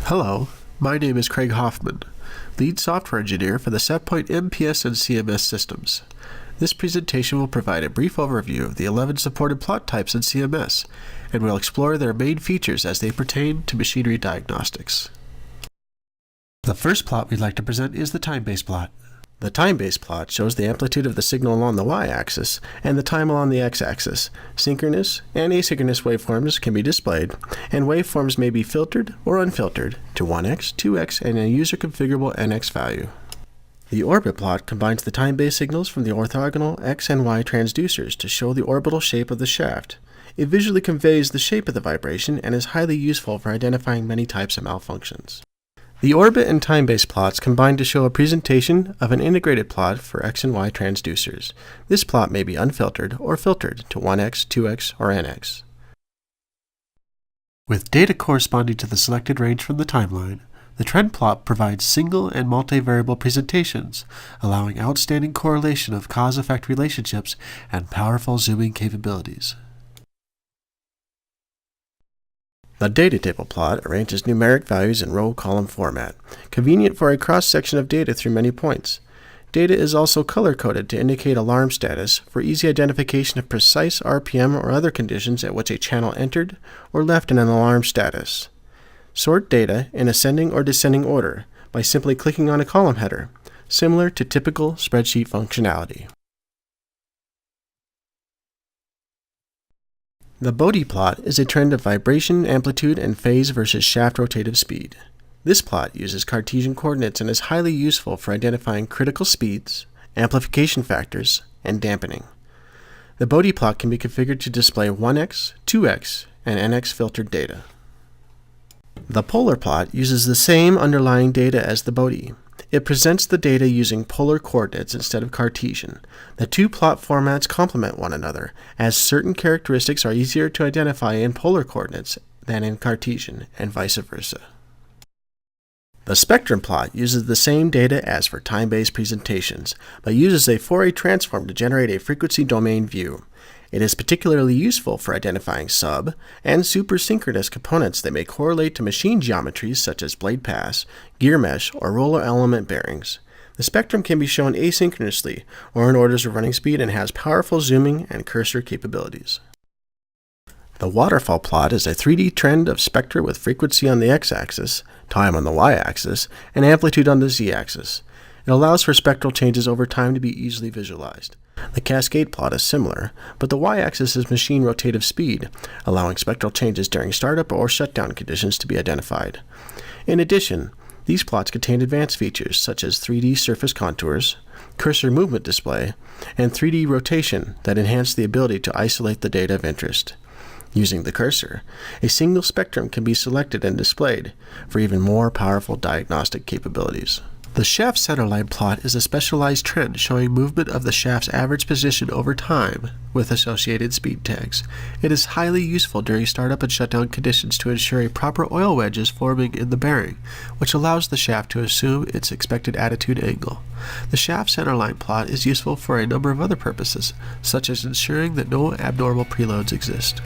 Hello, my name is Craig Hoffman, lead software engineer for the Setpoint MPS and CMS systems. This presentation will provide a brief overview of the 11 supported plot types in CMS, and will explore their main features as they pertain to machinery diagnostics. The first plot we'd like to present is the time-based plot. The time-based plot shows the amplitude of the signal along the y-axis and the time along the x-axis. Synchronous and asynchronous waveforms can be displayed, and waveforms may be filtered or unfiltered to 1x, 2x, and a user-configurable nx value. The orbit plot combines the time-based signals from the orthogonal x and y transducers to show the orbital shape of the shaft. It visually conveys the shape of the vibration and is highly useful for identifying many types of malfunctions. The orbit and time-based plots combine to show a presentation of an integrated plot for x and y transducers. This plot may be unfiltered or filtered to 1x, 2x, or nx. With data corresponding to the selected range from the timeline, the trend plot provides single and multivariable presentations, allowing outstanding correlation of cause-effect relationships and powerful zooming capabilities. The Datatable Plot arranges numeric values in row-column format, convenient for a cross-section of data through many points. Data is also color-coded to indicate alarm status for easy identification of precise RPM or other conditions at which a channel entered or left in an alarm status. Sort data in ascending or descending order by simply clicking on a column header, similar to typical spreadsheet functionality. The Bode plot is a trend of vibration, amplitude, and phase versus shaft rotative speed. This plot uses Cartesian coordinates and is highly useful for identifying critical speeds, amplification factors, and dampening. The Bode plot can be configured to display 1x, 2x, and nx filtered data. The polar plot uses the same underlying data as the Bode. It presents the data using polar coordinates instead of Cartesian. The two plot formats complement one another, as certain characteristics are easier to identify in polar coordinates than in Cartesian, and vice versa. The spectrum plot uses the same data as for time-based presentations, but uses a Fourier transform to generate a frequency domain view. It is particularly useful for identifying sub- and supersynchronous components that may correlate to machine geometries such as blade pass, gear mesh, or roller element bearings. The spectrum can be shown asynchronously or in orders of running speed and has powerful zooming and cursor capabilities. The waterfall plot is a 3D trend of spectra with frequency on the x-axis, time on the y-axis, and amplitude on the z-axis. It allows for spectral changes over time to be easily visualized. The cascade plot is similar, but the y-axis is machine rotative speed, allowing spectral changes during startup or shutdown conditions to be identified. In addition, these plots contain advanced features such as 3D surface contours, cursor movement display, and 3D rotation that enhance the ability to isolate the data of interest. Using the cursor, a single spectrum can be selected and displayed for even more powerful diagnostic capabilities. The shaft centerline plot is a specialized trend showing movement of the shaft's average position over time with associated speed tags. It is highly useful during startup and shutdown conditions to ensure a proper oil wedge is forming in the bearing, which allows the shaft to assume its expected attitude angle. The shaft centerline plot is useful for a number of other purposes, such as ensuring that no abnormal preloads exist.